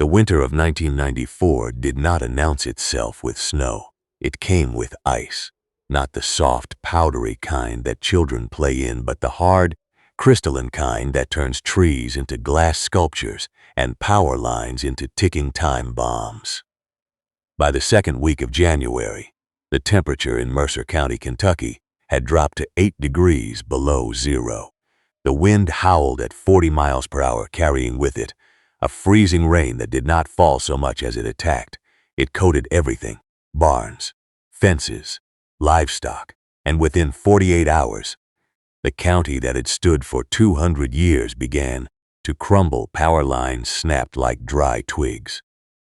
The winter of 1994 did not announce itself with snow. It came with ice, not the soft, powdery kind that children play in, but the hard, crystalline kind that turns trees into glass sculptures and power lines into ticking time bombs. By the second week of January, the temperature in Mercer County, Kentucky, had dropped to 8 degrees below zero. The wind howled at 40 miles per hour, carrying with it a freezing rain that did not fall so much as it attacked. It coated everything: barns, fences, livestock, and within 48 hours, the county that had stood for 200 years began to crumble. Power lines snapped like dry twigs.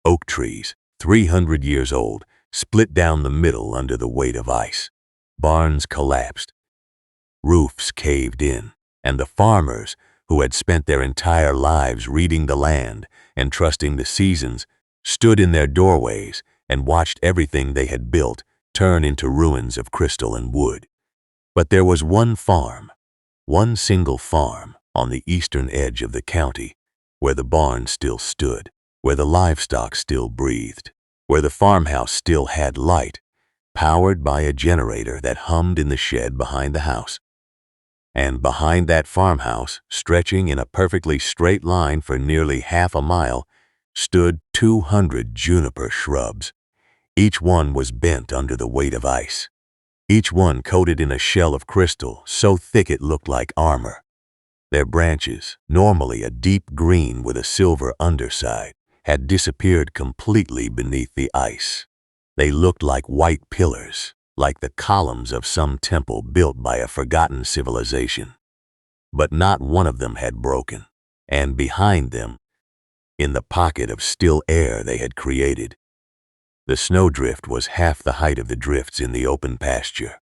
Oak trees, 300 years old, split down the middle under the weight of ice. Barns collapsed. Roofs caved in, and the farmers, who had spent their entire lives reading the land and trusting the seasons, stood in their doorways and watched everything they had built turn into ruins of crystal and wood. But there was one farm, one single farm on the eastern edge of the county, where the barn still stood, where the livestock still breathed, where the farmhouse still had light, powered by a generator that hummed in the shed behind the house. And behind that farmhouse, stretching in a perfectly straight line for nearly half a mile, stood 200 juniper shrubs. Each one was bent under the weight of ice. Each one coated in a shell of crystal so thick it looked like armor. Their branches, normally a deep green with a silver underside, had disappeared completely beneath the ice. They looked like white pillars, like the columns of some temple built by a forgotten civilization. But not one of them had broken, and behind them, in the pocket of still air they had created, the snowdrift was half the height of the drifts in the open pasture.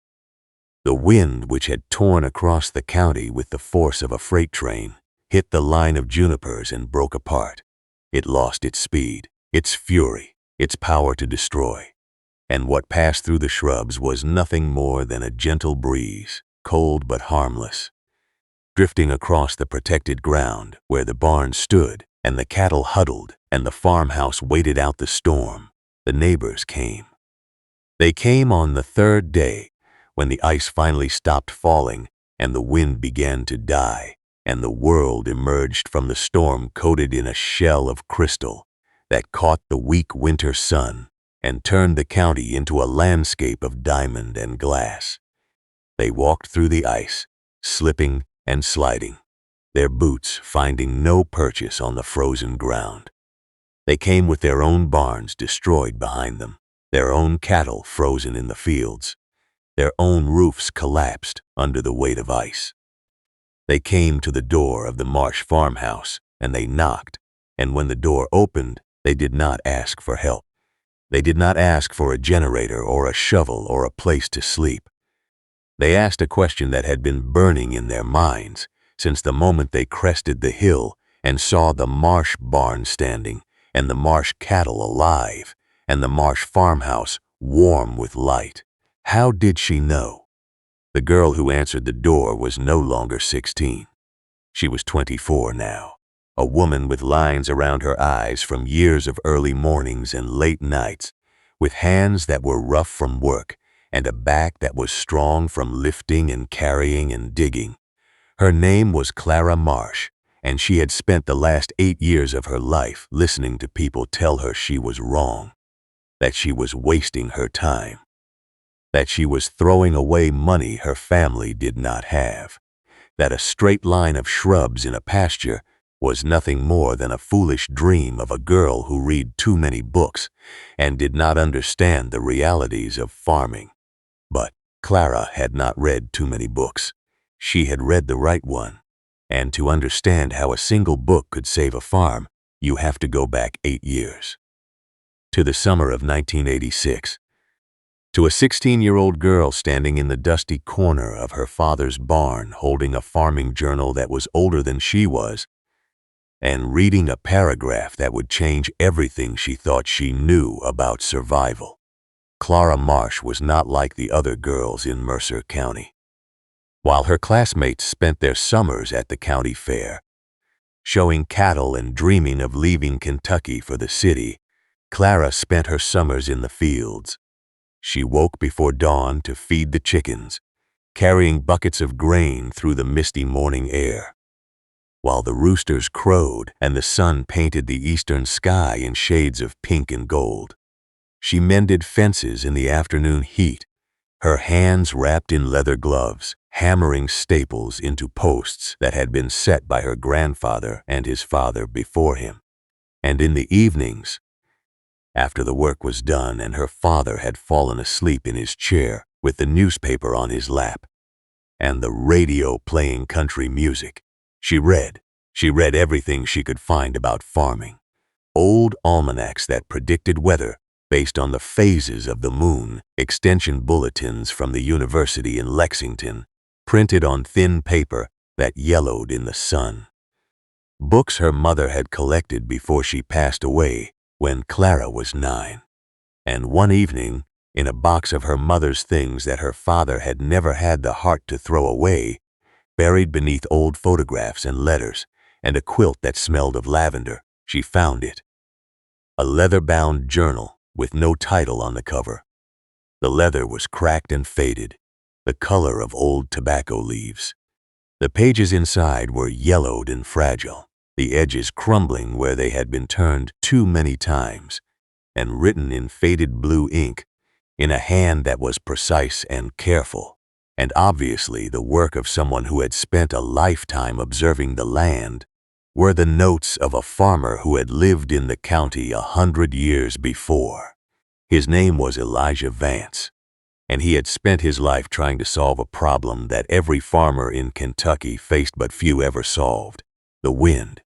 The wind, which had torn across the county with the force of a freight train, hit the line of junipers and broke apart. It lost its speed, its fury, its power to destroy. And what passed through the shrubs was nothing more than a gentle breeze, cold but harmless, drifting across the protected ground where the barn stood and the cattle huddled and the farmhouse waited out the storm. The neighbors came. They came on the third day, when the ice finally stopped falling and the wind began to die, and the world emerged from the storm coated in a shell of crystal that caught the weak winter sun and turned the county into a landscape of diamond and glass. They walked through the ice, slipping and sliding, their boots finding no purchase on the frozen ground. They came with their own barns destroyed behind them, their own cattle frozen in the fields, their own roofs collapsed under the weight of ice. They came to the door of the Marsh farmhouse, and they knocked, and when the door opened, they did not ask for help. They did not ask for a generator or a shovel or a place to sleep. They asked a question that had been burning in their minds since the moment they crested the hill and saw the Marsh barn standing, and the Marsh cattle alive, and the Marsh farmhouse warm with light. How did she know? The girl who answered the door was no longer 16. She was 24 now, a woman with lines around her eyes from years of early mornings and late nights, with hands that were rough from work and a back that was strong from lifting and carrying and digging. Her name was Clara Marsh, and she had spent the last 8 years of her life listening to people tell her she was wrong, that she was wasting her time, that she was throwing away money her family did not have, that a straight line of shrubs in a pasture was nothing more than a foolish dream of a girl who read too many books and did not understand the realities of farming. But Clara had not read too many books. She had read the right one. And to understand how a single book could save a farm, you have to go back 8 years. To the summer of 1986. To a 16-year-old girl standing in the dusty corner of her father's barn holding a farming journal that was older than she was, and reading a paragraph that would change everything she thought she knew about survival. Clara Marsh was not like the other girls in Mercer County. While her classmates spent their summers at the county fair, Showing cattle and dreaming of leaving Kentucky for the city, Clara spent her summers in the fields. She woke before dawn to feed the chickens, carrying buckets of grain through the misty morning air. While the roosters crowed and the sun painted the eastern sky in shades of pink and gold, she mended fences in the afternoon heat, her hands wrapped in leather gloves, hammering staples into posts that had been set by her grandfather and his father before him. And in the evenings, after the work was done and her father had fallen asleep in his chair with the newspaper on his lap and the radio playing country music, she read everything she could find about farming. Old almanacs that predicted weather based on the phases of the moon, extension bulletins from the university in Lexington, printed on thin paper that yellowed in the sun. Books her mother had collected before she passed away when Clara was 9. And one evening, in a box of her mother's things that her father had never had the heart to throw away, buried beneath old photographs and letters and a quilt that smelled of lavender, she found it. A leather-bound journal with no title on the cover. The leather was cracked and faded, the color of old tobacco leaves. The pages inside were yellowed and fragile, the edges crumbling where they had been turned too many times, and written in faded blue ink, in a hand that was precise and careful, and obviously the work of someone who had spent a lifetime observing the land, were the notes of a farmer who had lived in the county 100 years before. His name was Elijah Vance, and he had spent his life trying to solve a problem that every farmer in Kentucky faced but few ever solved: the wind.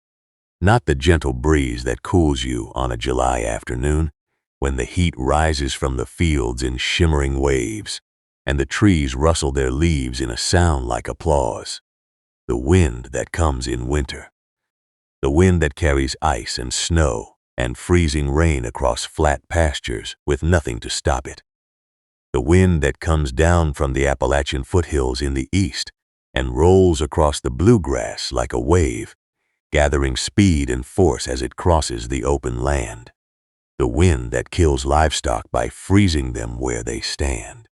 Not the gentle breeze that cools you on a July afternoon, when the heat rises from the fields in shimmering waves, and the trees rustle their leaves in a sound like applause. The wind that comes in winter. The wind that carries ice and snow and freezing rain across flat pastures with nothing to stop it. The wind that comes down from the Appalachian foothills in the east and rolls across the bluegrass like a wave, gathering speed and force as it crosses the open land. The wind that kills livestock by freezing them where they stand.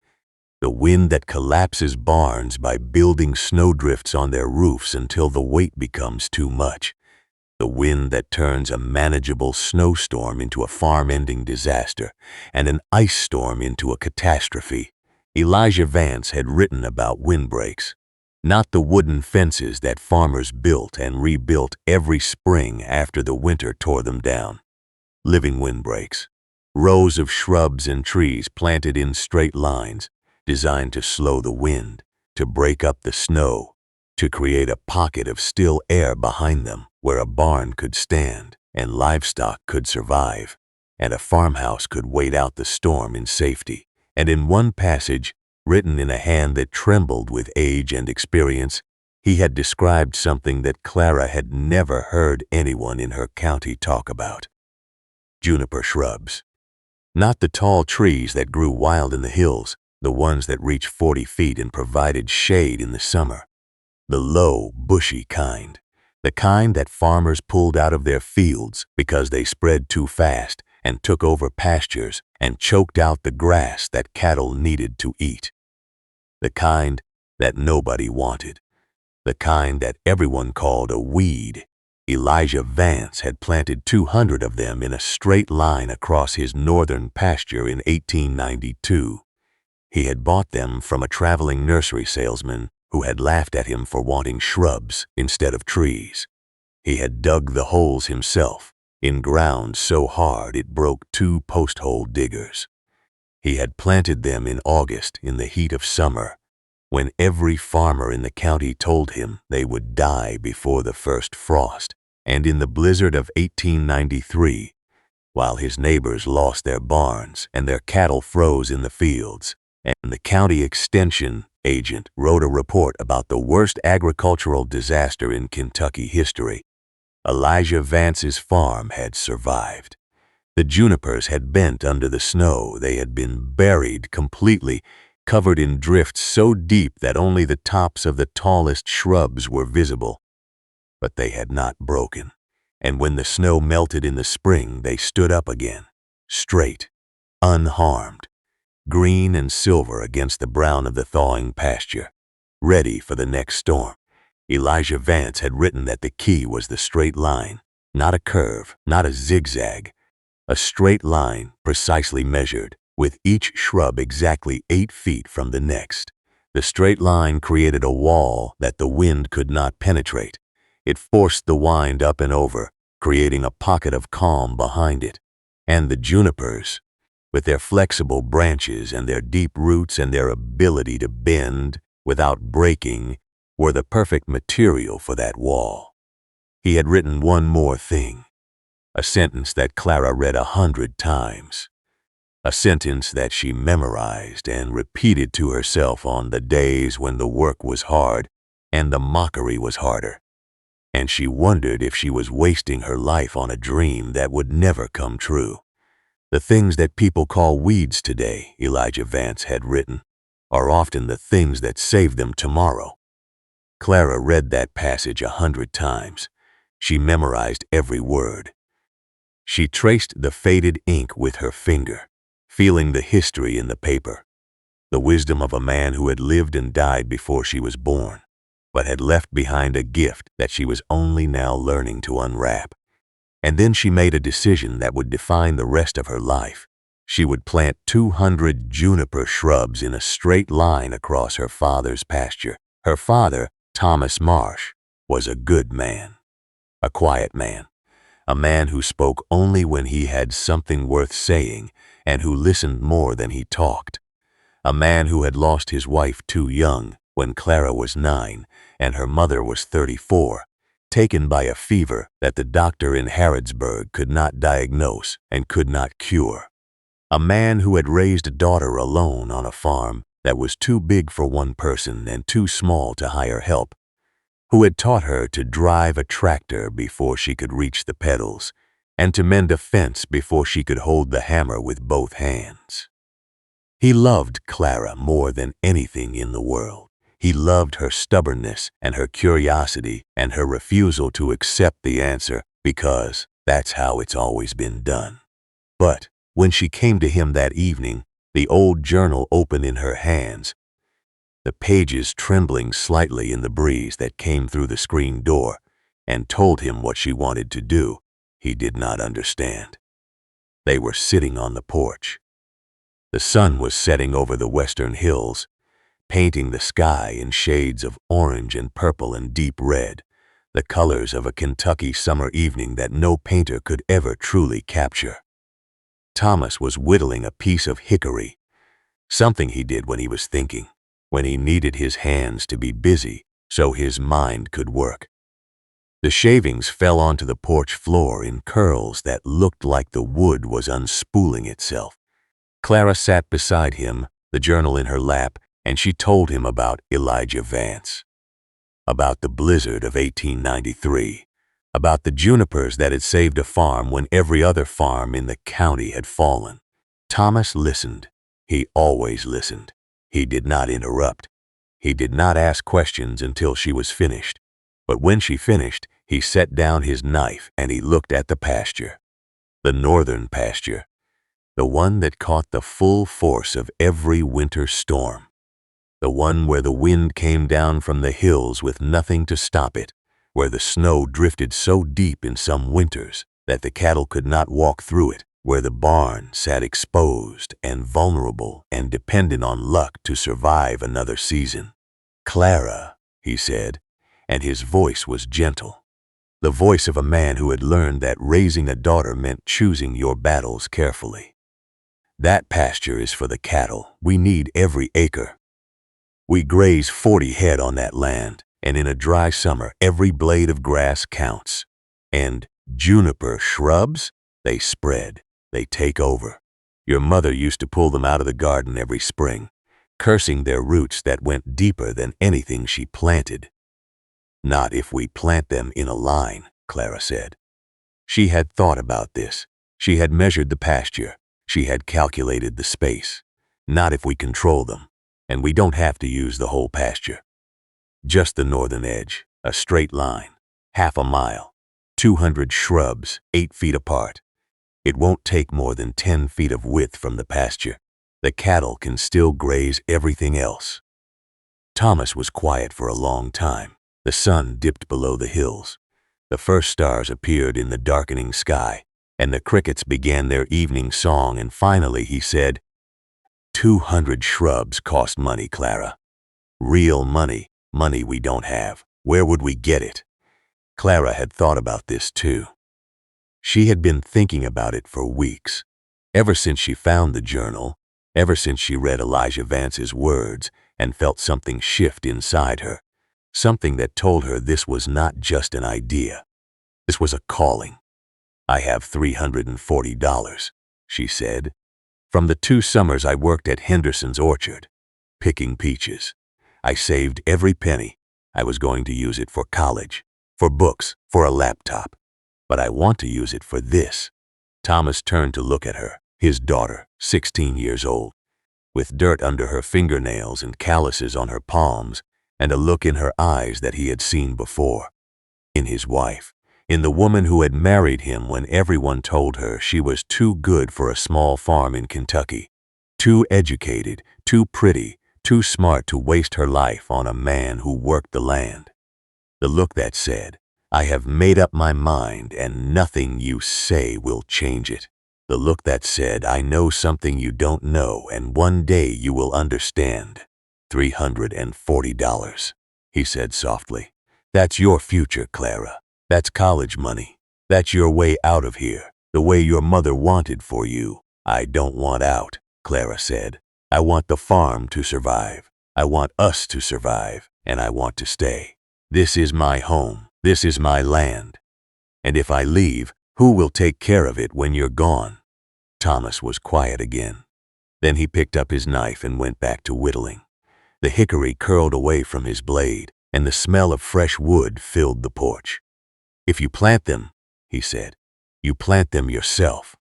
The wind that collapses barns by building snowdrifts on their roofs until the weight becomes too much. The wind that turns a manageable snowstorm into a farm-ending disaster and an ice storm into a catastrophe. Elijah Vance had written about windbreaks, not the wooden fences that farmers built and rebuilt every spring after the winter tore them down. Living windbreaks, rows of shrubs and trees planted in straight lines, designed to slow the wind, to break up the snow, to create a pocket of still air behind them where a barn could stand and livestock could survive, and a farmhouse could wait out the storm in safety. And in one passage, written in a hand that trembled with age and experience, he had described something that Clara had never heard anyone in her county talk about: juniper shrubs. Not the tall trees that grew wild in the hills, the ones that reached 40 feet and provided shade in the summer. The low, bushy kind. The kind that farmers pulled out of their fields because they spread too fast and took over pastures and choked out the grass that cattle needed to eat. The kind that nobody wanted. The kind that everyone called a weed. Elijah Vance had planted 200 of them in a straight line across his northern pasture in 1892. He had bought them from a traveling nursery salesman who had laughed at him for wanting shrubs instead of trees. He had dug the holes himself, in ground so hard it broke 2 post-hole diggers. He had planted them in August in the heat of summer, when every farmer in the county told him they would die before the first frost, and in the blizzard of 1893, while his neighbors lost their barns and their cattle froze in the fields, and the county extension agent wrote a report about the worst agricultural disaster in Kentucky history. Elijah Vance's farm had survived. The junipers had bent under the snow. They had been buried completely, covered in drifts so deep that only the tops of the tallest shrubs were visible. but they had not broken. And when the snow melted in the spring, they stood up again, straight, unharmed, green and silver against the brown of the thawing pasture, ready for the next storm. Elijah Vance had written that the key was the straight line, not a curve, not a zigzag, a straight line precisely measured, with each shrub exactly 8 feet from the next. The straight line created a wall that the wind could not penetrate. It forced the wind up and over, creating a pocket of calm behind it. And the junipers, with their flexible branches and their deep roots and their ability to bend without breaking, were the perfect material for that wall. He had written one more thing, a sentence that Clara read 100 times, a sentence that she memorized and repeated to herself on the days when the work was hard and the mockery was harder. And she wondered if she was wasting her life on a dream that would never come true. The things that people call weeds today, Elijah Vance had written, are often the things that save them tomorrow. Clara read that passage 100 times. She memorized every word. She traced the faded ink with her finger, feeling the history in the paper, the wisdom of a man who had lived and died before she was born, but had left behind a gift that she was only now learning to unwrap. And then she made a decision that would define the rest of her life. She would plant 200 juniper shrubs in a straight line across her father's pasture. Her father, Thomas Marsh, was a good man, a quiet man, a man who spoke only when he had something worth saying and who listened more than he talked, a man who had lost his wife too young, when Clara was 9 and her mother was 34, taken by a fever that the doctor in Harrodsburg could not diagnose and could not cure, a man who had raised a daughter alone on a farm that was too big for one person and too small to hire help, who had taught her to drive a tractor before she could reach the pedals, and to mend a fence before she could hold the hammer with both hands. He loved Clara more than anything in the world. He loved her stubbornness and her curiosity and her refusal to accept the answer because that's how it's always been done. But when she came to him that evening, the old journal open in her hands, the pages trembling slightly in the breeze that came through the screen door, and told him what she wanted to do, he did not understand. They were sitting on the porch. The sun was setting over the western hills, painting the sky in shades of orange and purple and deep red, the colors of a Kentucky summer evening that no painter could ever truly capture. Thomas was whittling a piece of hickory, something he did when he was thinking, when he needed his hands to be busy so his mind could work. The shavings fell onto the porch floor in curls that looked like the wood was unspooling itself. Clara sat beside him, the journal in her lap, and she told him about Elijah Vance, about the blizzard of 1893, about the junipers that had saved a farm when every other farm in the county had fallen. Thomas listened. He always listened. He did not interrupt. He did not ask questions until she was finished. But when she finished, he set down his knife and he looked at the pasture, the northern pasture, the one that caught the full force of every winter storm, the one where the wind came down from the hills with nothing to stop it, where the snow drifted so deep in some winters that the cattle could not walk through it, where the barn sat exposed and vulnerable and dependent on luck to survive another season. "Clara," he said, and his voice was gentle, the voice of a man who had learned that raising a daughter meant choosing your battles carefully. "That pasture is for the cattle. We need every acre. We graze 40 head on that land, and in a dry summer, every blade of grass counts. And juniper shrubs, they spread, they take over. Your mother used to pull them out of the garden every spring, cursing their roots that went deeper than anything she planted." "Not if we plant them in a line," Clara said. She had thought about this. She had measured the pasture. She had calculated the space. "Not if we control them, and we don't have to use the whole pasture. Just the northern edge, a straight line. half a mile, 200 shrubs, 8 feet apart. It won't take more than 10 feet of width from the pasture. The cattle can still graze everything else. Thomas was quiet for a long time. The sun dipped below the hills. The first stars appeared in the darkening sky, and the crickets began their evening song, and finally he said, 200 shrubs cost money, Clara. Real money, money we don't have. Where would we get it? Clara had thought about this too. She had been thinking about it for weeks. Ever since she found the journal, ever since she read Elijah Vance's words and felt something shift inside her, something that told her this was not just an idea. This was a calling. I have $340, she said. From the 2 summers I worked at Henderson's orchard, picking peaches. I saved every penny. I was going to use it for college, for books, for a laptop. But I want to use it for this. Thomas turned to look at her, his daughter, 16 years old, with dirt under her fingernails and calluses on her palms, and a look in her eyes that he had seen before. In his wife, in the woman who had married him when everyone told her she was too good for a small farm in Kentucky, too educated, too pretty, too smart to waste her life on a man who worked the land. The look that said, I have made up my mind and nothing you say will change it. The look that said, I know something you don't know and one day you will understand. $340, he said softly. That's your future, Clara. That's college money. That's your way out of here, the way your mother wanted for you. I don't want out, Clara said. I want the farm to survive. I want us to survive, and I want to stay. This is my home. This is my land. And if I leave, who will take care of it when you're gone? Thomas was quiet again. Then he picked up his knife and went back to whittling. The hickory curled away from his blade, and the smell of fresh wood filled the porch. If you plant them, he said, you plant them yourself.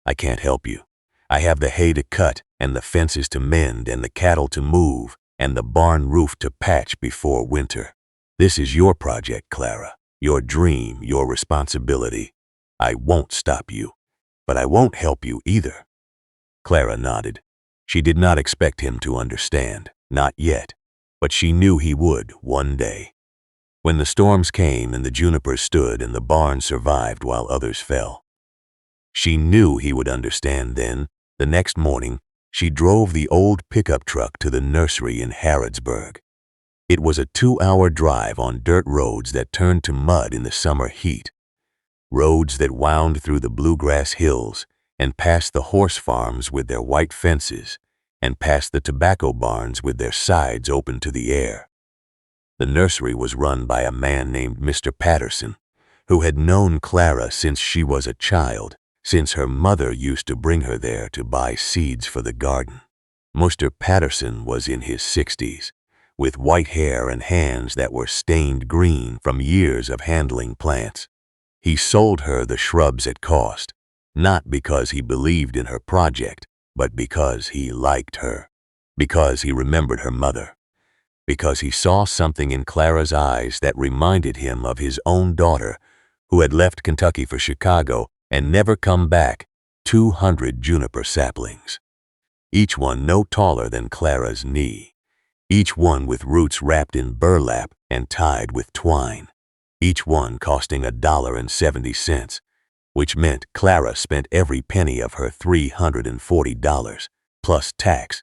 I can't help you. I have the hay to cut, and the fences to mend, and the cattle to move, and the barn roof to patch before winter. This is your project, Clara, your dream, your responsibility. I won't stop you, but I won't help you either. Clara nodded. She did not expect him to understand, not yet, but she knew he would one day. When the storms came and the Juniper stood and the barn survived while others fell, she knew he would understand then. The next morning, she drove the old pickup truck to the nursery in Harrodsburg. It was a 2-hour drive on dirt roads that turned to mud in the summer heat, roads that wound through the bluegrass hills and past the horse farms with their white fences and past the tobacco barns with their sides open to the air. The nursery was run by a man named Mr. Patterson, who had known Clara since she was a child, since her mother used to bring her there to buy seeds for the garden. Mr. Patterson was in his 60s, with white hair and hands that were stained green from years of handling plants. He sold her the shrubs at cost, not because he believed in her project, but because he liked her, because he remembered her mother, because he saw something in Clara's eyes that reminded him of his own daughter who had left Kentucky for Chicago and never come back. 200 juniper saplings, each one no taller than Clara's knee, each one with roots wrapped in burlap and tied with twine, each one costing $1.70, which meant Clara spent every penny of her $340, plus tax,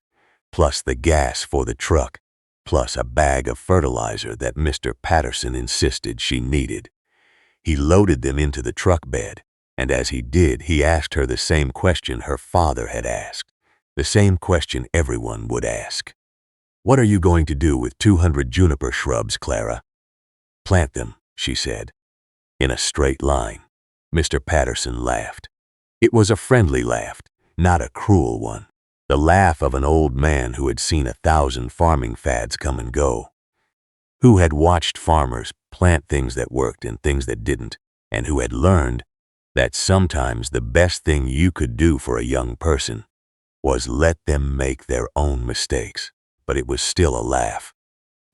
plus the gas for the truck, plus a bag of fertilizer that Mr. Patterson insisted she needed. He loaded them into the truck bed, and as he did, he asked her the same question her father had asked, the same question everyone would ask. What are you going to do with 200 juniper shrubs, Clara? Plant them, she said, in a straight line. Mr. Patterson laughed. It was a friendly laugh, not a cruel one. The laugh of an old man who had seen 1,000 farming fads come and go, who had watched farmers plant things that worked and things that didn't, and who had learned that sometimes the best thing you could do for a young person was let them make their own mistakes. But it was still a laugh.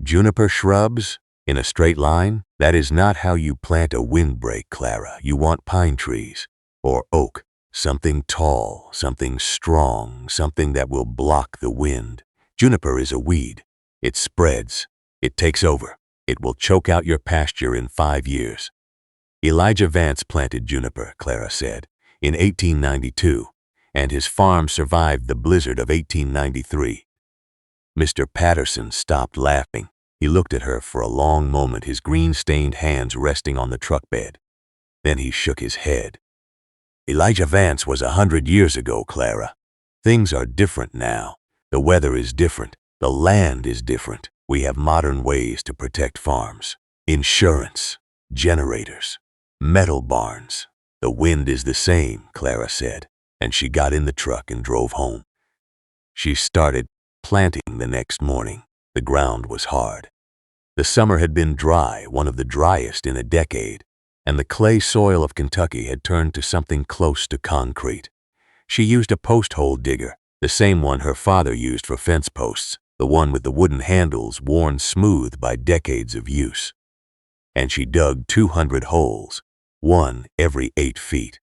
Juniper shrubs in a straight line? That is not how you plant a windbreak, Clara. You want pine trees or oak, something tall, something strong, something that will block the wind. Juniper is a weed. It spreads. It takes over. It will choke out your pasture in 5 years. Elijah Vance planted juniper, Clara said, in 1892, and his farm survived the blizzard of 1893. Mr. Patterson stopped laughing. He looked at her for a long moment, his green-stained hands resting on the truck bed. Then he shook his head. Elijah Vance was 100 years ago, Clara. Things are different now. The weather is different. The land is different. We have modern ways to protect farms. Insurance, generators, metal barns. The wind is the same, Clara said, and she got in the truck and drove home. She started planting the next morning. The ground was hard. The summer had been dry, one of the driest in a decade, and the clay soil of Kentucky had turned to something close to concrete. She used a post hole digger, the same one her father used for fence posts, the one with the wooden handles worn smooth by decades of use. And she dug 200 holes, one every 8 feet,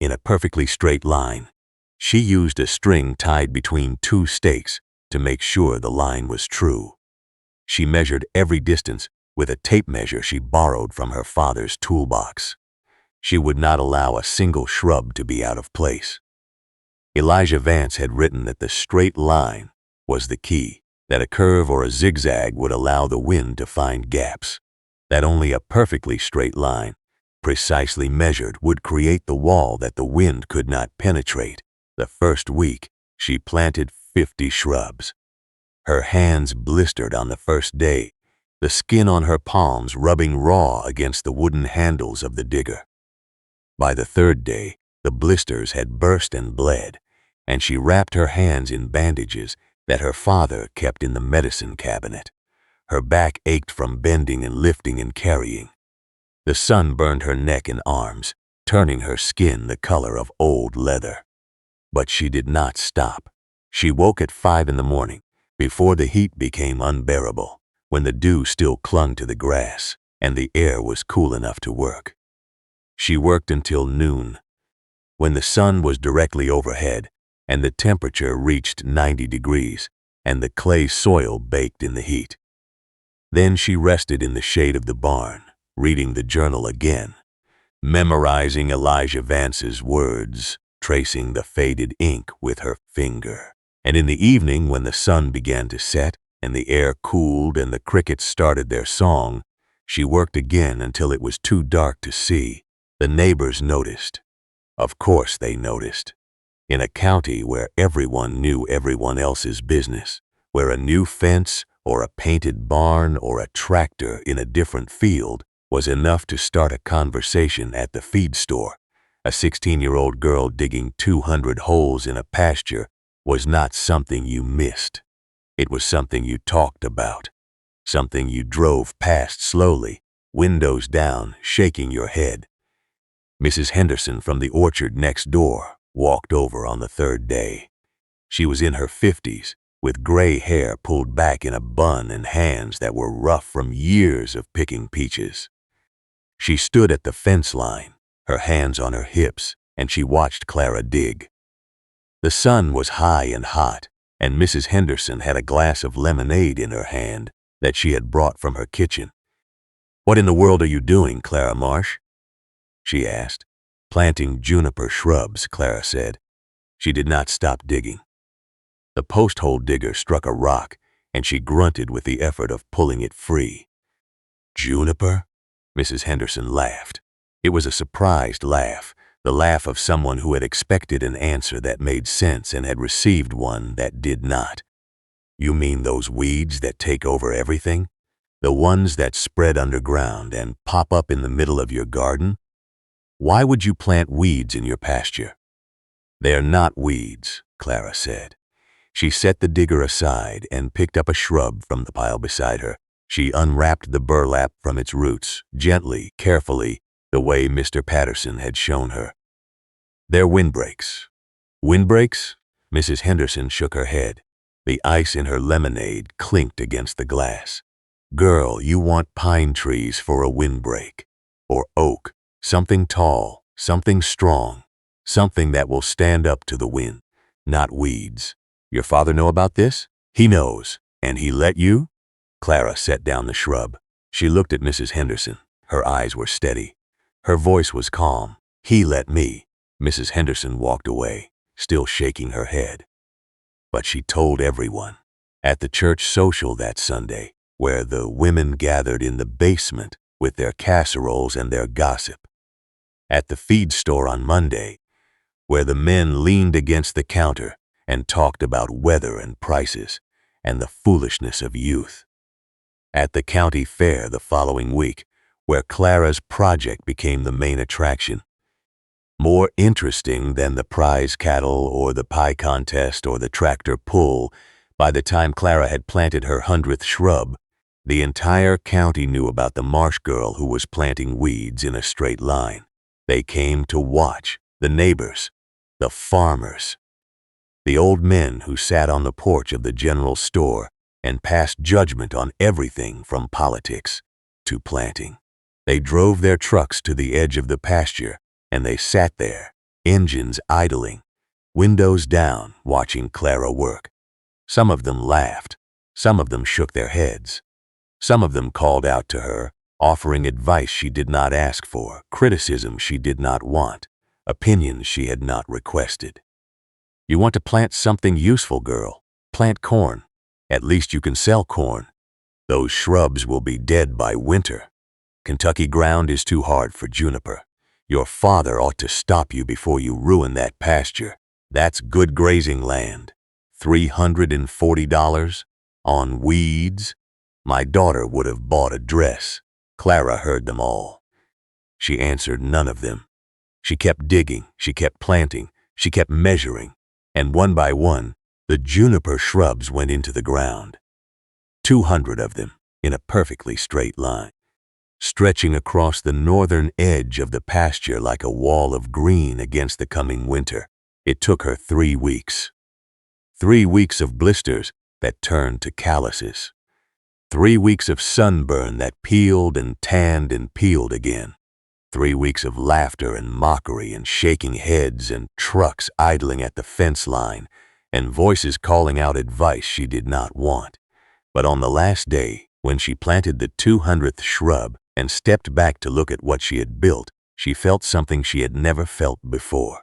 in a perfectly straight line. She used a string tied between 2 stakes to make sure the line was true. She measured every distance with a tape measure she borrowed from her father's toolbox. She would not allow a single shrub to be out of place. Elijah Vance had written that the straight line was the key, that a curve or a zigzag would allow the wind to find gaps, that only a perfectly straight line, precisely measured, would create the wall that the wind could not penetrate. The first week, she planted 50 shrubs. Her hands blistered on the first day, the skin on her palms rubbing raw against the wooden handles of the digger. By the 3rd day, the blisters had burst and bled, and she wrapped her hands in bandages that her father kept in the medicine cabinet. Her back ached from bending and lifting and carrying. The sun burned her neck and arms, turning her skin the color of old leather. But she did not stop. She woke at 5 in the morning, before the heat became unbearable, when the dew still clung to the grass and the air was cool enough to work. She worked until noon, when the sun was directly overhead and the temperature reached 90 degrees and the clay soil baked in the heat. Then she rested in the shade of the barn, reading the journal again, memorizing Elijah Vance's words, tracing the faded ink with her finger. And in the evening, when the sun began to set and the air cooled and the crickets started their song, she worked again until it was too dark to see. The neighbors noticed. Of course they noticed. In a county where everyone knew everyone else's business, where a new fence or a painted barn or a tractor in a different field was enough to start a conversation at the feed store, a 16-year-old girl digging 200 holes in a pasture was not something you missed. It was something you talked about, something you drove past slowly, windows down, shaking your head. Mrs. Henderson from the orchard next door walked over on the 3rd day. She was in her 50s, with gray hair pulled back in a bun and hands that were rough from years of picking peaches. She stood at the fence line, her hands on her hips, and she watched Clara dig. The sun was high and hot, and Mrs. Henderson had a glass of lemonade in her hand that she had brought from her kitchen. "What in the world are you doing, Clara Marsh?" she asked. "Planting juniper shrubs," Clara said. She did not stop digging. The post-hole digger struck a rock, and she grunted with the effort of pulling it free. "Juniper?" Mrs. Henderson laughed. It was a surprised laugh, the laugh of someone who had expected an answer that made sense and had received one that did not. "You mean those weeds that take over everything? The ones that spread underground and pop up in the middle of your garden? Why would you plant weeds in your pasture?" "They're not weeds," Clara said. She set the digger aside and picked up a shrub from the pile beside her. She unwrapped the burlap from its roots, gently, carefully, the way Mr. Patterson had shown her. "They're windbreaks." "Windbreaks?" Mrs. Henderson shook her head. The ice in her lemonade clinked against the glass. Girl, you want pine trees for a windbreak. Or oak, something tall, something strong, something that will stand up to the wind, not weeds. Your father know about this? He knows. And he let you? Clara set down the shrub. She looked at Mrs. Henderson. Her eyes were steady. Her voice was calm. He let me. Mrs. Henderson walked away, still shaking her head. But she told everyone. At the church social that Sunday, where the women gathered in the basement with their casseroles and their gossip. At the feed store on Monday, where the men leaned against the counter and talked about weather and prices and the foolishness of youth. At the county fair the following week, where Clara's project became the main attraction. More interesting than the prize cattle or the pie contest or the tractor pull, by the time Clara had planted her 100th shrub, the entire county knew about the Marsh girl who was planting weeds in a straight line. They came to watch, the neighbors, the farmers, the old men who sat on the porch of the general store and passed judgment on everything from politics to planting. They drove their trucks to the edge of the pasture, and they sat there, engines idling, windows down, watching Clara work. Some of them laughed. Some of them shook their heads. Some of them called out to her, offering advice she did not ask for, criticism she did not want, opinions she had not requested. You want to plant something useful, girl. Plant corn. At least you can sell corn. Those shrubs will be dead by winter. Kentucky ground is too hard for Juniper. Your father ought to stop you before you ruin that pasture. That's good grazing land. $340 on weeds. My daughter would have bought a dress. Clara heard them all. She answered none of them. She kept digging, she kept planting, she kept measuring, and one by one, the juniper shrubs went into the ground. 200 of them in a perfectly straight line, stretching across the northern edge of the pasture like a wall of green against the coming winter. It took her 3 weeks. 3 weeks of blisters that turned to calluses. 3 weeks of sunburn that peeled and tanned and peeled again. 3 weeks of laughter and mockery and shaking heads and trucks idling at the fence line and voices calling out advice she did not want. But on the last day, when she planted the 200th shrub and stepped back to look at what she had built, she felt something she had never felt before.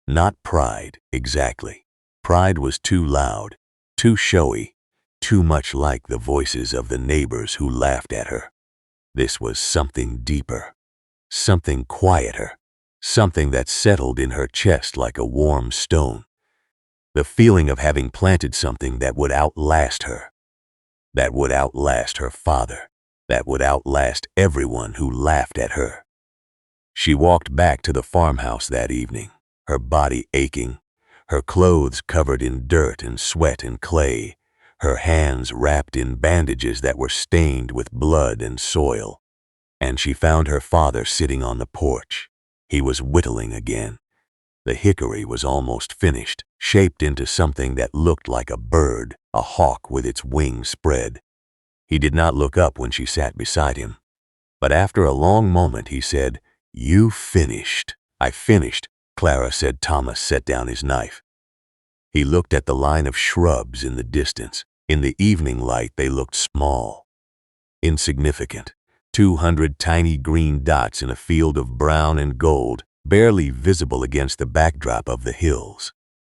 Not pride, exactly. Pride was too loud, too showy, too much like the voices of the neighbors who laughed at her. This was something deeper, something quieter, something that settled in her chest like a warm stone. The feeling of having planted something that would outlast her, that would outlast her father, that would outlast everyone who laughed at her. She walked back to the farmhouse that evening, her body aching, her clothes covered in dirt and sweat and clay, her hands wrapped in bandages that were stained with blood and soil. And she found her father sitting on the porch. He was whittling again. The hickory was almost finished, shaped into something that looked like a bird, a hawk with its wings spread. He did not look up when she sat beside him. But after a long moment he said, "You finished." "I finished," Clara said. Thomas set down his knife. He looked at the line of shrubs in the distance. In the evening light they looked small, insignificant. 200 tiny green dots in a field of brown and gold, barely visible against the backdrop of the hills.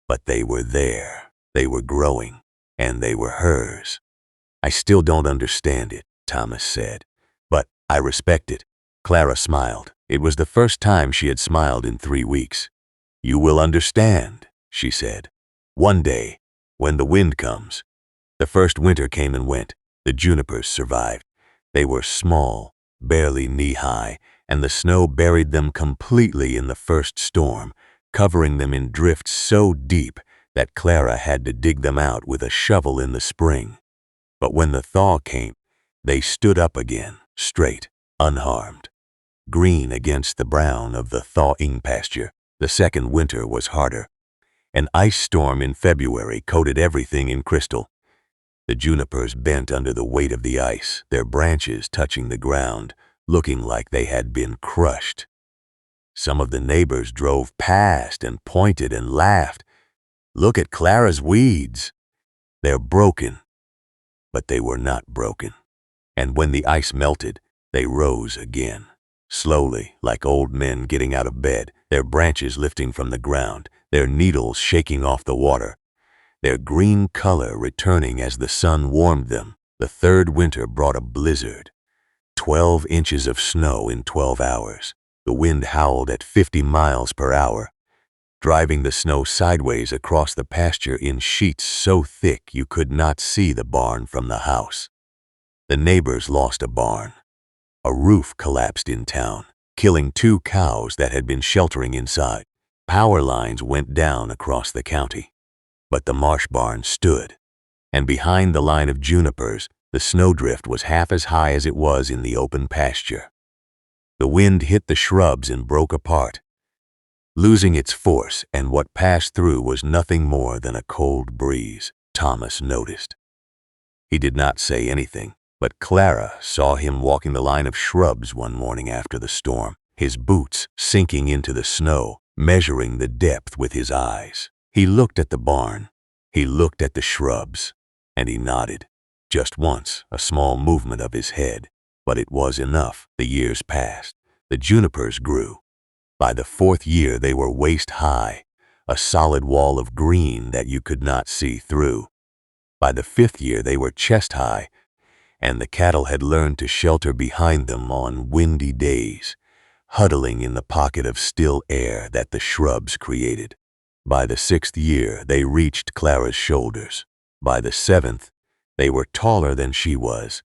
But they were there, they were growing, and they were hers. "I still don't understand it," Thomas said, "but I respect it." Clara smiled. It was the first time she had smiled in 3 weeks. "You will understand," she said. "One day, when the wind comes." The first winter came and went. The junipers survived. They were small, barely knee-high, and the snow buried them completely in the first storm, covering them in drifts so deep that Clara had to dig them out with a shovel in the spring. But when the thaw came, they stood up again, straight, unharmed, green against the brown of the thawing pasture. The second winter was harder. An ice storm in February coated everything in crystal. The junipers bent under the weight of the ice, their branches touching the ground, looking like they had been crushed. Some of the neighbors drove past and pointed and laughed. "Look at Clara's weeds. They're broken." But they were not broken. And when the ice melted, they rose again. Slowly, like old men getting out of bed, their branches lifting from the ground, their needles shaking off the water, their green color returning as the sun warmed them. The third winter brought a blizzard. 12 inches of snow in 12 hours. The wind howled at 50 miles per hour, driving the snow sideways across the pasture in sheets so thick you could not see the barn from the house. The neighbors lost a barn. A roof collapsed in town, killing 2 cows that had been sheltering inside. Power lines went down across the county. But the Marsh barn stood, and behind the line of junipers, the snowdrift was half as high as it was in the open pasture. The wind hit the shrubs and broke apart, losing its force, and what passed through was nothing more than a cold breeze. Thomas noticed. He did not say anything, but Clara saw him walking the line of shrubs one morning after the storm, his boots sinking into the snow, measuring the depth with his eyes. He looked at the barn, he looked at the shrubs, and he nodded. Just once, a small movement of his head, but it was enough. The years passed. The junipers grew. By the 4th year they were waist high, a solid wall of green that you could not see through. By the 5th year they were chest high, and the cattle had learned to shelter behind them on windy days, huddling in the pocket of still air that the shrubs created. By the 6th year they reached Clara's shoulders. By the 7th, they were taller than she was,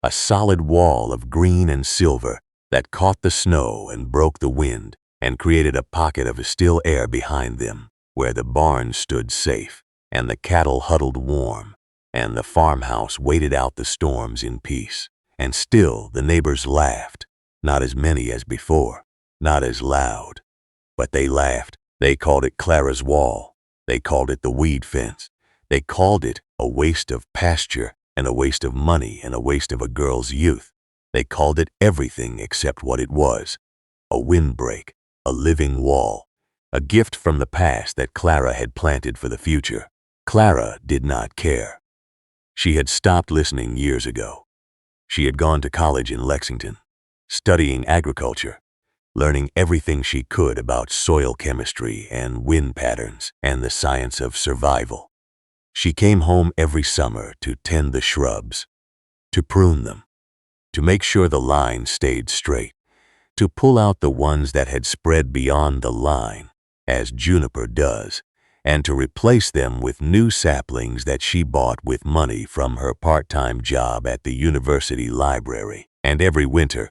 a solid wall of green and silver that caught the snow and broke the wind and created a pocket of still air behind them, where the barn stood safe, and the cattle huddled warm, and the farmhouse waited out the storms in peace. And still the neighbors laughed, not as many as before, not as loud, but they laughed. They called it Clara's wall. They called it the weed fence. They called it a waste of pasture and a waste of money and a waste of a girl's youth. They called it everything except what it was: a windbreak, a living wall, a gift from the past that Clara had planted for the future. Clara did not care. She had stopped listening years ago. She had gone to college in Lexington, studying agriculture, learning everything she could about soil chemistry and wind patterns and the science of survival. She came home every summer to tend the shrubs, to prune them, to make sure the line stayed straight, to pull out the ones that had spread beyond the line, as Juniper does, and to replace them with new saplings that she bought with money from her part-time job at the university library. And every winter,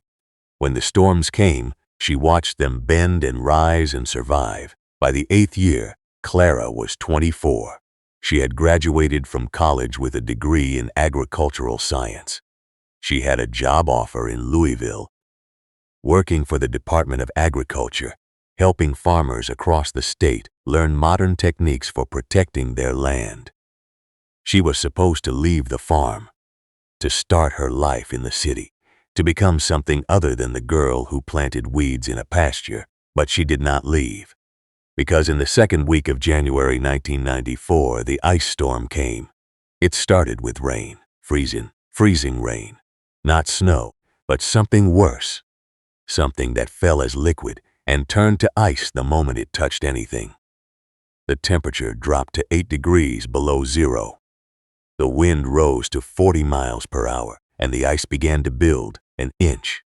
when the storms came, she watched them bend and rise and survive. By the 8th year, Clara was 24. She had graduated from college with a degree in agricultural science. She had a job offer in Louisville, working for the Department of Agriculture, helping farmers across the state learn modern techniques for protecting their land. She was supposed to leave the farm, to start her life in the city, to become something other than the girl who planted weeds in a pasture, but she did not leave. Because in the second week of January 1994, the ice storm came. It started with rain, freezing rain. Not snow, but something worse. Something that fell as liquid and turned to ice the moment it touched anything. The temperature dropped to 8 degrees below zero. The wind rose to 40 miles per hour, and the ice began to build, 1 inch,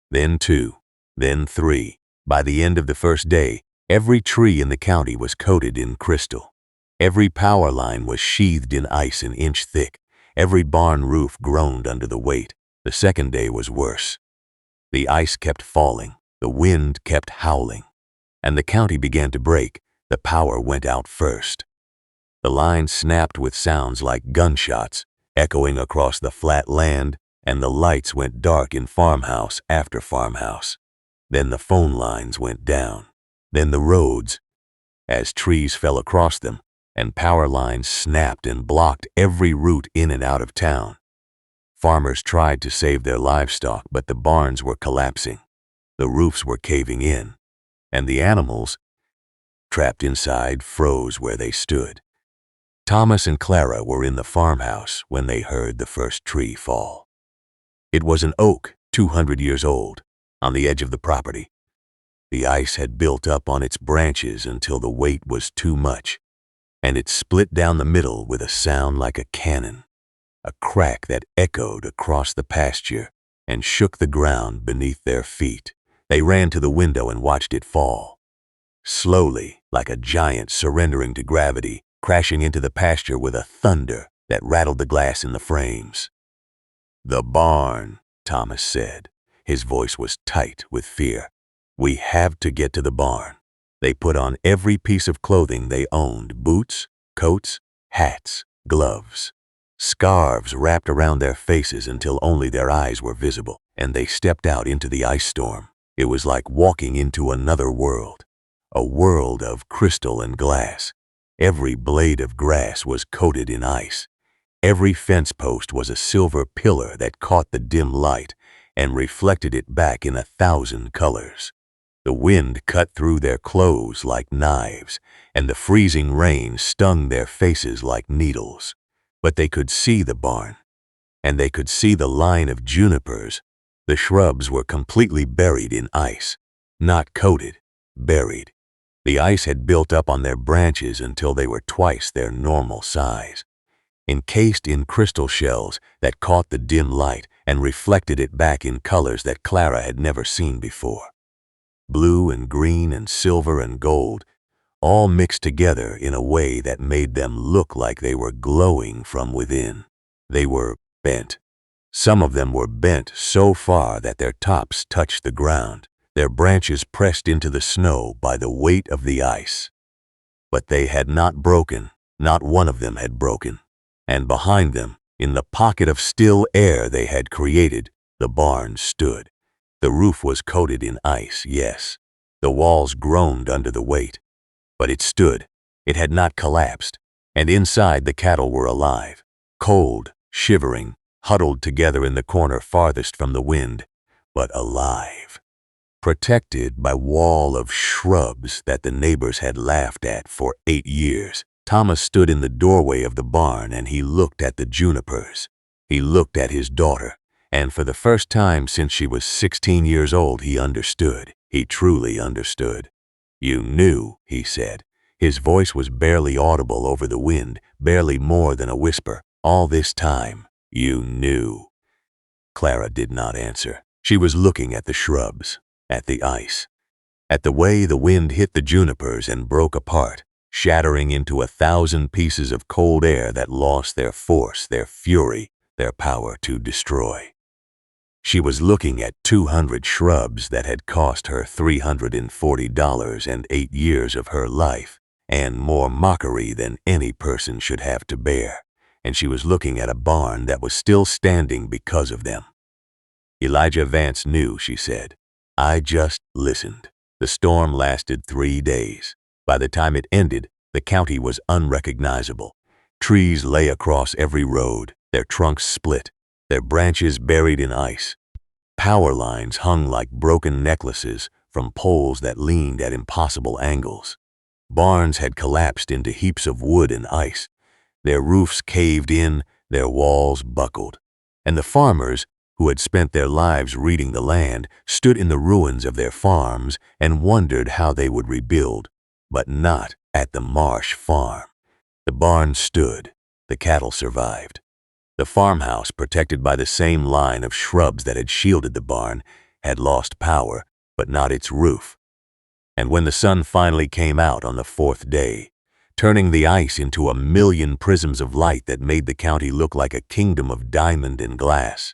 then 2, then 3. By the end of the first day, every tree in the county was coated in crystal. Every power line was sheathed in ice 1 inch thick. Every barn roof groaned under the weight. The second day was worse. The ice kept falling, the wind kept howling, and the county began to break. The power went out first. The line snapped with sounds like gunshots, echoing across the flat land, and the lights went dark in farmhouse after farmhouse. Then the phone lines went down. Then the roads. As trees fell across them, and power lines snapped and blocked every route in and out of town. Farmers tried to save their livestock, but the barns were collapsing, the roofs were caving in, and the animals, trapped inside, froze where they stood. Thomas and Clara were in the farmhouse when they heard the first tree fall. It was an oak, 200 years old, on the edge of the property. The ice had built up on its branches until the weight was too much, and it split down the middle with a sound like a cannon, a crack that echoed across the pasture and shook the ground beneath their feet. They ran to the window and watched it fall. Slowly, like a giant surrendering to gravity, crashing into the pasture with a thunder that rattled the glass in the frames. "The barn," Thomas said. His voice was tight with fear. "We have to get to the barn." They put on every piece of clothing they owned: boots, coats, hats, gloves. Scarves wrapped around their faces until only their eyes were visible, and they stepped out into the ice storm. It was like walking into another world, a world of crystal and glass. Every blade of grass was coated in ice. Every fence post was a silver pillar that caught the dim light and reflected it back in 1,000 colors. The wind cut through their clothes like knives, and the freezing rain stung their faces like needles. But they could see the barn, and they could see the line of junipers. The shrubs were completely buried in ice, not coated, buried. The ice had built up on their branches until they were twice their normal size, encased in crystal shells that caught the dim light and reflected it back in colors that Clara had never seen before. Blue and green and silver and gold, all mixed together in a way that made them look like they were glowing from within. They were bent. Some of them were bent so far that their tops touched the ground, their branches pressed into the snow by the weight of the ice. But they had not broken, not one of them had broken. And behind them, in the pocket of still air they had created, the barn stood. The roof was coated in ice, yes. The walls groaned under the weight. But it stood. It had not collapsed. And inside the cattle were alive, cold, shivering, huddled together in the corner farthest from the wind, but alive. Protected by a wall of shrubs that the neighbors had laughed at for 8 years. Thomas stood in the doorway of the barn and he looked at the junipers. He looked at his daughter, and for the first time since she was 16 years old, he understood. He truly understood. "You knew," he said. His voice was barely audible over the wind, barely more than a whisper. "All this time, you knew." Clara did not answer. She was looking at the shrubs, at the ice, at the way the wind hit the junipers and broke apart, shattering into 1,000 pieces of cold air that lost their force, their fury, their power to destroy. She was looking at 200 shrubs that had cost her $340 and 8 years of her life, and more mockery than any person should have to bear. And she was looking at a barn that was still standing because of them. "Elijah Vance knew," she said. "I just listened." The storm lasted 3 days. By the time it ended, the county was unrecognizable. Trees lay across every road, their trunks split, their branches buried in ice. Power lines hung like broken necklaces from poles that leaned at impossible angles. Barns had collapsed into heaps of wood and ice. Their roofs caved in, their walls buckled. And the farmers, who had spent their lives reading the land, stood in the ruins of their farms and wondered how they would rebuild, but not at the Marsh farm. The barn stood. The cattle survived. The farmhouse, protected by the same line of shrubs that had shielded the barn, had lost power, but not its roof. And when the sun finally came out on the 4th day, turning the ice into 1,000,000 prisms of light that made the county look like a kingdom of diamond and glass,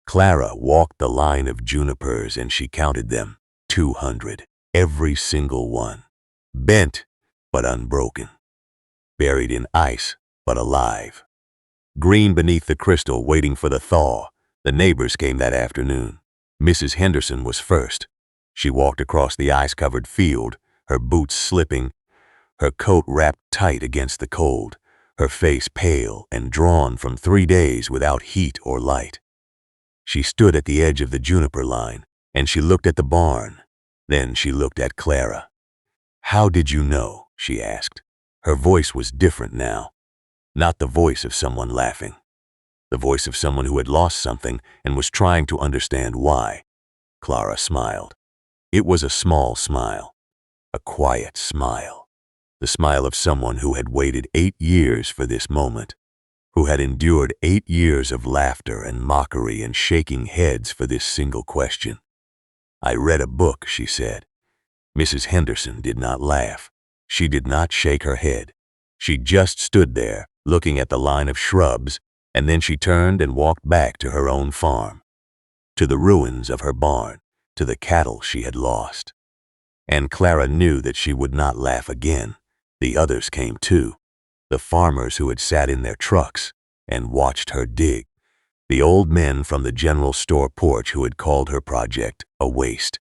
Clara walked the line of junipers and she counted them, 200, every single one. Bent, but unbroken. Buried in ice, but alive. Green beneath the crystal, waiting for the thaw. The neighbors came that afternoon. Mrs. Henderson was first. She walked across the ice-covered field, her boots slipping, her coat wrapped tight against the cold, her face pale and drawn from 3 days without heat or light. She stood at the edge of the juniper line, and she looked at the barn. Then she looked at Clara. "How did you know?" she asked. Her voice was different now. Not the voice of someone laughing. The voice of someone who had lost something and was trying to understand why. Clara smiled. It was a small smile, a quiet smile. The smile of someone who had waited 8 years for this moment, who had endured 8 years of laughter and mockery and shaking heads for this single question. "I read a book," she said. Mrs. Henderson did not laugh. She did not shake her head. She just stood there, looking at the line of shrubs, and then she turned and walked back to her own farm, to the ruins of her barn, to the cattle she had lost. And Clara knew that she would not laugh again. The others came too, the farmers who had sat in their trucks and watched her dig, the old men from the general store porch who had called her project a waste,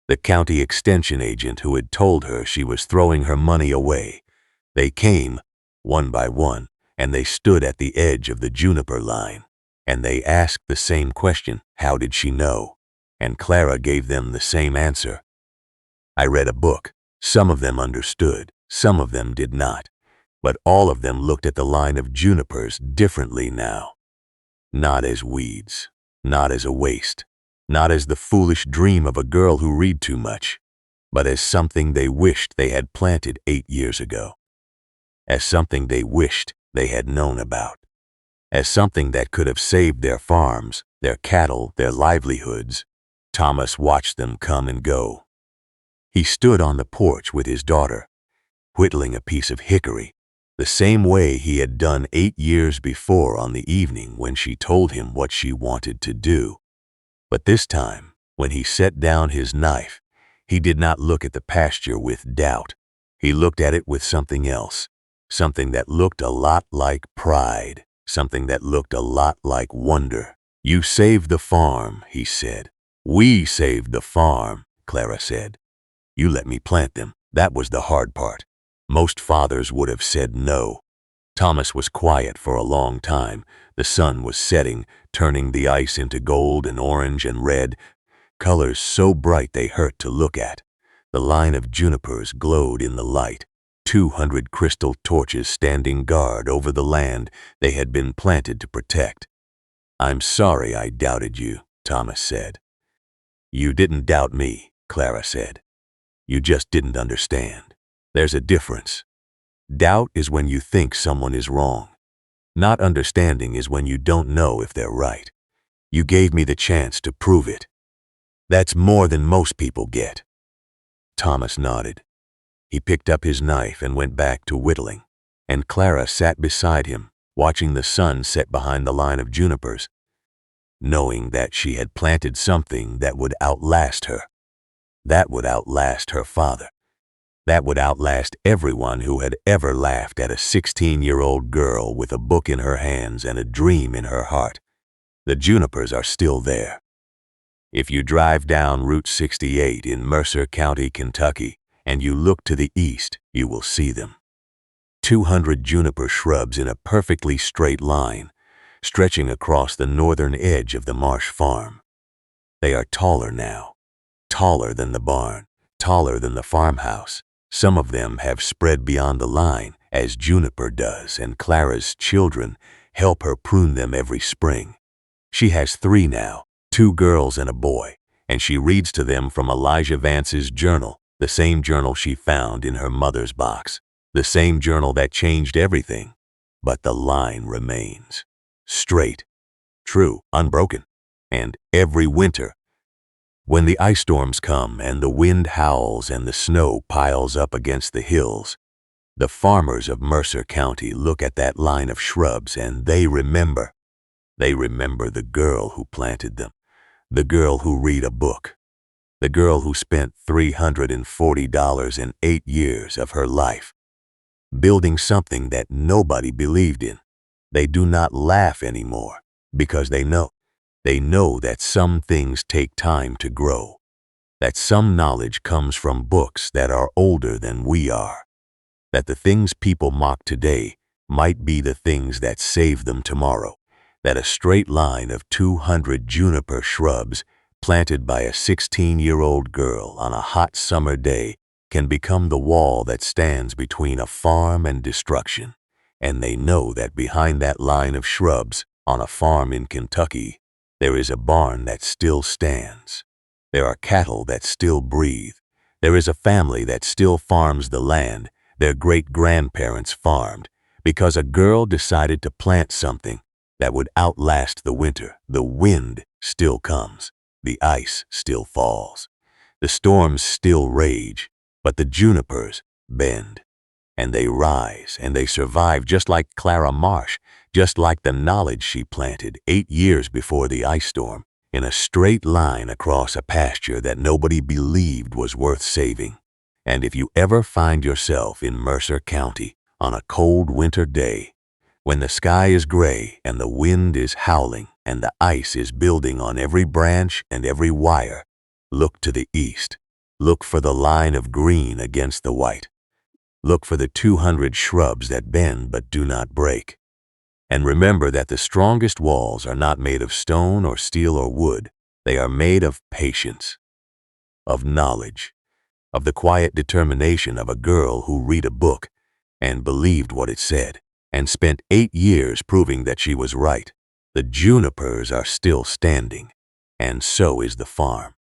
the county extension agent who had told her she was throwing her money away. They came, one by one, and they stood at the edge of the juniper line, and they asked the same question, how did she know? And Clara gave them the same answer. "I read a book." Some of them understood, some of them did not, but all of them looked at the line of junipers differently now. Not as weeds, not as a waste, not as the foolish dream of a girl who read too much, but as something they wished they had planted 8 years ago, as something they wished they had known about, as something that could have saved their farms, their cattle, their livelihoods. Thomas watched them come and go. He stood on the porch with his daughter, whittling a piece of hickory, the same way he had done 8 years before on the evening when she told him what she wanted to do. But this time, when he set down his knife, he did not look at the pasture with doubt. He looked at it with something else, something that looked a lot like pride, something that looked a lot like wonder. "You saved the farm," he said. "We saved the farm," Clara said. "You let me plant them. That was the hard part." Most fathers would have said no. Thomas was quiet for a long time. The sun was setting, turning the ice into gold and orange and red, colors so bright they hurt to look at. The line of junipers glowed in the light, 200 crystal torches standing guard over the land they had been planted to protect. "I'm sorry I doubted you," Thomas said. "You didn't doubt me," Clara said. "You just didn't understand. There's a difference. Doubt is when you think someone is wrong. Not understanding is when you don't know if they're right. You gave me the chance to prove it. That's more than most people get." Thomas nodded. He picked up his knife and went back to whittling, and Clara sat beside him, watching the sun set behind the line of junipers, knowing that she had planted something that would outlast her. That would outlast her father. That would outlast everyone who had ever laughed at a 16-year-old girl with a book in her hands and a dream in her heart. The junipers are still there. If you drive down Route 68 in Mercer County, Kentucky, and you look to the east, you will see them. 200 juniper shrubs in a perfectly straight line, stretching across the northern edge of the Marsh farm. They are taller now, taller than the barn, taller than the farmhouse. Some of them have spread beyond the line, as Juniper does, and Clara's children help her prune them every spring. She has 3 now, 2 girls and a boy, and she reads to them from Elijah Vance's journal, the same journal she found in her mother's box, the same journal that changed everything. But the line remains. Straight, true, unbroken, and every winter, when the ice storms come and the wind howls and the snow piles up against the hills, the farmers of Mercer County look at that line of shrubs and they remember. They remember the girl who planted them, the girl who read a book, the girl who spent $340 in 8 years of her life, building something that nobody believed in. They do not laugh anymore because they know. They know that some things take time to grow, that some knowledge comes from books that are older than we are. that the things people mock today might be the things that save them tomorrow, that a straight line of 200 juniper shrubs planted by a 16-year-old girl on a hot summer day can become the wall that stands between a farm and destruction. And they know that behind that line of shrubs on a farm in Kentucky, there is a barn that still stands. There are cattle that still breathe. There is a family that still farms the land their great-grandparents farmed, because a girl decided to plant something that would outlast the winter. The wind still comes. The ice still falls. The storms still rage, but the junipers bend. And they rise, and they survive, just like Clara Marsh, just like the knowledge she planted 8 years before the ice storm, in a straight line across a pasture that nobody believed was worth saving. And if you ever find yourself in Mercer County on a cold winter day, when the sky is gray and the wind is howling and the ice is building on every branch and every wire, look to the east. Look for the line of green against the white. Look for the 200 shrubs that bend but do not break. And remember that the strongest walls are not made of stone or steel or wood. They are made of patience, of knowledge, of the quiet determination of a girl who read a book and believed what it said, and spent 8 years proving that she was right. The junipers are still standing, and so is the farm.